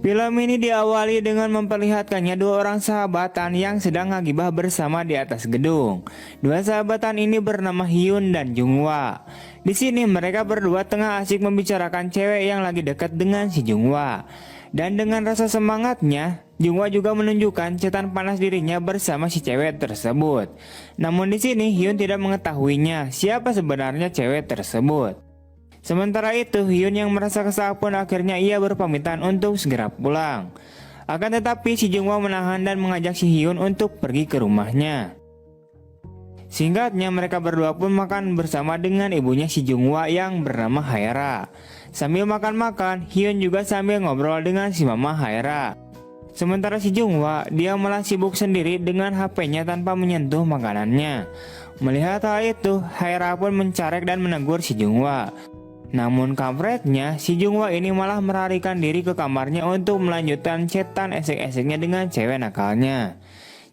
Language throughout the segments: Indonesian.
Film ini diawali dengan memperlihatkannya dua orang sahabatan yang sedang ngagibah bersama di atas gedung. Dua sahabatan ini bernama Hyun dan Junghwa. Di sini mereka berdua tengah asik membicarakan cewek yang lagi dekat dengan si Junghwa. Dan dengan rasa semangatnya, Junghwa juga menunjukkan cetan panas dirinya bersama si cewek tersebut. Namun di sini Hyun tidak mengetahuinya siapa sebenarnya cewek tersebut. Sementara itu, Hyun yang merasa kesal pun akhirnya ia berpamitan untuk segera pulang. Akan tetapi si Junghwa menahan dan mengajak si Hyun untuk pergi ke rumahnya. Singkatnya mereka berdua pun makan bersama dengan ibunya si Junghwa yang bernama Haera. Sambil makan-makan, Hyun juga sambil ngobrol dengan si mama Haera. Sementara si Junghwa, dia malah sibuk sendiri dengan HP-nya tanpa menyentuh makanannya. Melihat hal itu, Haera pun mencarek dan menegur si Junghwa. Namun kampretnya, si Junghwa ini malah melarikan diri ke kamarnya untuk melanjutkan chatan esek-eseknya dengan cewek nakalnya.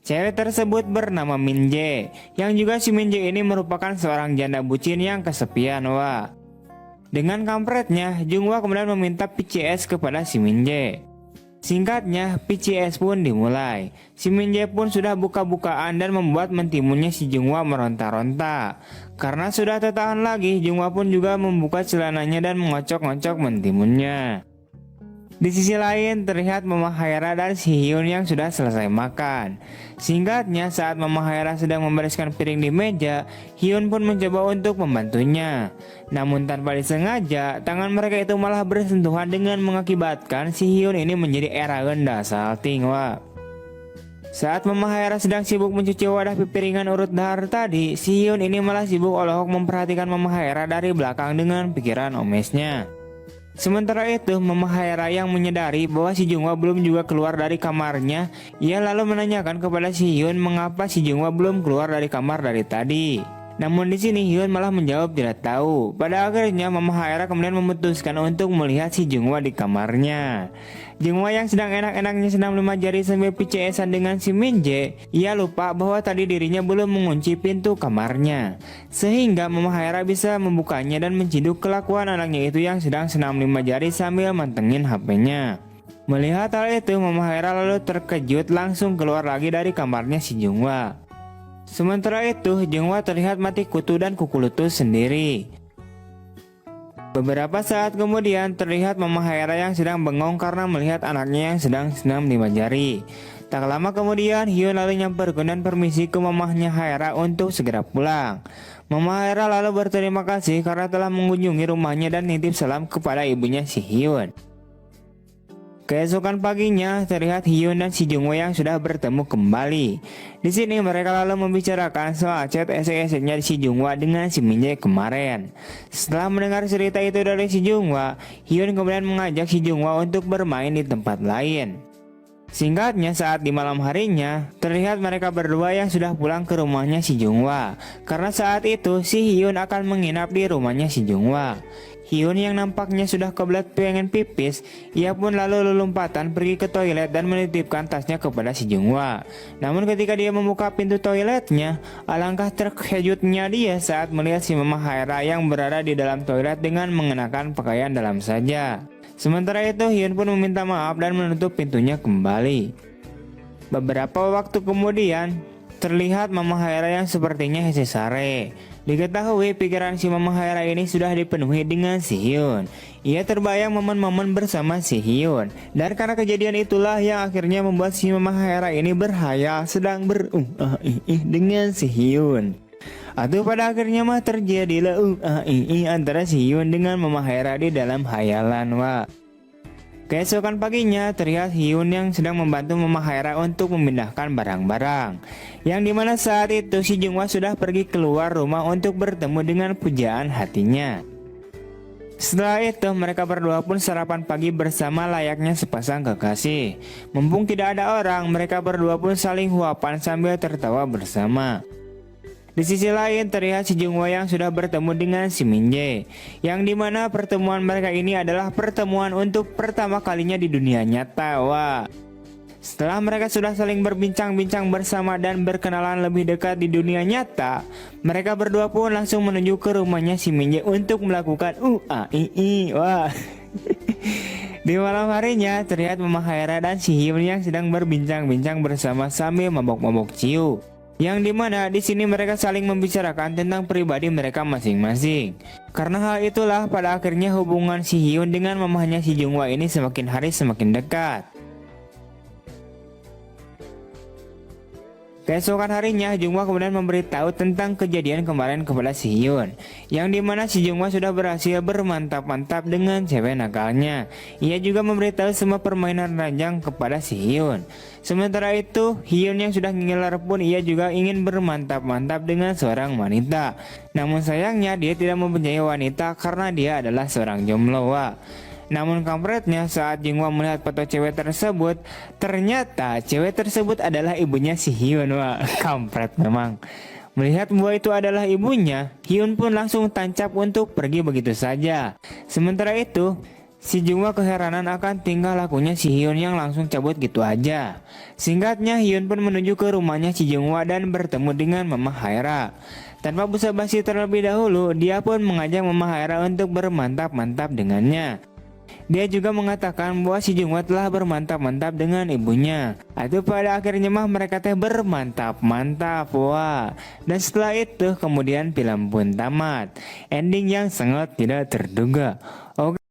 Cewek tersebut bernama Minjae, yang juga si Minjae ini merupakan seorang janda bucin yang kesepian, wah. Dengan kampretnya, Junghwa kemudian meminta PCS kepada si Minjae. Singkatnya, PCS pun dimulai. Si Minjae pun sudah buka-bukaan dan membuat mentimunnya si Junghwa meronta-ronta. Karena sudah tak tahan lagi, Junghwa pun juga membuka celananya dan mengocok-ngocok mentimunnya. Di sisi lain terlihat Mama Haera dan si Hyun yang sudah selesai makan. Singkatnya, saat Mama Haera sedang membereskan piring di meja, Hyun pun mencoba untuk membantunya. Namun tanpa disengaja, tangan mereka itu malah bersentuhan dengan mengakibatkan si Hyun ini menjadi eragen salting, wah. Saat Mama Haera sedang sibuk mencuci wadah pipiringan urut dahar tadi, si Hyun ini malah sibuk olok memperhatikan Mama Haera dari belakang dengan pikiran omesnya. Sementara itu, Mama Haera yang menyadari bahwa si Junghwa belum juga keluar dari kamarnya, ia lalu menanyakan kepada si Hyun mengapa si Junghwa belum keluar dari kamar dari tadi. Namun di sini Hyun malah menjawab tidak tahu. Pada akhirnya Mama Haera kemudian memutuskan untuk melihat si Junghwa di kamarnya. Junghwa yang sedang enak-enaknya senam 5 jari sambil PCS-an dengan si Minjae, ia lupa bahwa tadi dirinya belum mengunci pintu kamarnya. Sehingga Mama Haera bisa membukanya dan menciduk kelakuan anaknya itu yang sedang senam 5 jari sambil mantengin HP-nya. Melihat hal itu, Mama Haera lalu terkejut langsung keluar lagi dari kamarnya si Junghwa. Sementara itu, Junghwa terlihat mati kutu dan kuku lutut sendiri. Beberapa saat kemudian terlihat Mama Haera yang sedang bengong karena melihat anaknya yang sedang senam 5 jari. Tak lama kemudian Hyun lalu nyamperkan dan permisi ke mamahnya Haera untuk segera pulang. Mama Haera lalu berterima kasih karena telah mengunjungi rumahnya dan nitip salam kepada ibunya si Hyun. Keesokan paginya terlihat Hyun dan si Junghwa yang sudah bertemu kembali. Di sini mereka lalu membicarakan soal chat esek-eseknya si Junghwa dengan si Minjae kemarin. Setelah mendengar cerita itu dari si Junghwa, Hyun kemudian mengajak si Junghwa untuk bermain di tempat lain. Singkatnya, saat di malam harinya terlihat mereka berdua yang sudah pulang ke rumahnya si Junghwa. Karena saat itu si Hyun akan menginap di rumahnya si Junghwa. Hyun yang nampaknya sudah kebelet pengen pipis, ia pun lalu lompatan pergi ke toilet dan menitipkan tasnya kepada si Junghwa. Namun ketika dia membuka pintu toiletnya, alangkah terkejutnya dia saat melihat si Mama Haera yang berada di dalam toilet dengan mengenakan pakaian dalam saja. Sementara itu Hyun pun meminta maaf dan menutup pintunya kembali. Beberapa waktu kemudian terlihat Mama Haera yang sepertinya hese sare. Diketahui pikiran si Mama Haera ini sudah dipenuhi dengan si Hyun. Ia terbayang momen-momen bersama si Hyun. Dan karena kejadian itulah yang akhirnya membuat si Mama Haera ini berhayal sedang dengan si Hyun. Atau pada akhirnya mah terjadilah antara si Hyun dengan Mama Haera di dalam hayalan, wah. Keesokan paginya terlihat Hyun yang sedang membantu Mama Haera untuk memindahkan barang-barang. Yang dimana saat itu si Junghwa sudah pergi keluar rumah untuk bertemu dengan pujaan hatinya. Setelah itu mereka berdua pun sarapan pagi bersama layaknya sepasang kekasih. Mumpung tidak ada orang, mereka berdua pun saling huapan sambil tertawa bersama. Di sisi lain terlihat si Junghwa yang sudah bertemu dengan si Minjae, yang dimana pertemuan mereka ini adalah pertemuan untuk pertama kalinya di dunia nyata, wah. Setelah mereka sudah saling berbincang-bincang bersama dan berkenalan lebih dekat di dunia nyata, mereka berdua pun langsung menuju ke rumahnya si Minjae untuk melakukan wah. Di malam harinya terlihat Mama Haira dan si Hyun yang sedang berbincang-bincang bersama sambil mabok-mabok ciu. Yang dimana di sini mereka saling membicarakan tentang pribadi mereka masing-masing. Karena hal itulah pada akhirnya hubungan si Hyun dengan mamahnya si Junghwa ini semakin hari semakin dekat. Keesokan harinya, Junghwa kemudian memberitahu tentang kejadian kemarin kepada si Hyun, yang dimana si Junghwa sudah berhasil bermantap-mantap dengan cewek nakalnya. Ia juga memberitahu semua permainan ranjang kepada si Hyun. Sementara itu, Hyun yang sudah ngiler pun ia juga ingin bermantap-mantap dengan seorang wanita. Namun sayangnya dia tidak mempunyai wanita karena dia adalah seorang jomblo. Namun kampretnya saat Junghwa melihat foto cewek tersebut, ternyata cewek tersebut adalah ibunya si Hyun. Wah, kampret memang. Melihat bahwa itu adalah ibunya, Hyun pun langsung tancap untuk pergi begitu saja. Sementara itu, si Junghwa keheranan akan tingkah lakunya si Hyun yang langsung cabut gitu aja. Singkatnya, Hyun pun menuju ke rumahnya si Junghwa dan bertemu dengan Mama Haira. Tanpa basa-basi terlebih dahulu, dia pun mengajak Mama Haira untuk bermantap-mantap dengannya. Dia juga mengatakan bahwa si Junghwa telah bermantap-mantap dengan ibunya. Itu pada akhirnya mereka bermantap-mantap. Wah. Dan setelah itu kemudian film pun tamat. Ending yang sangat tidak terduga. Oke.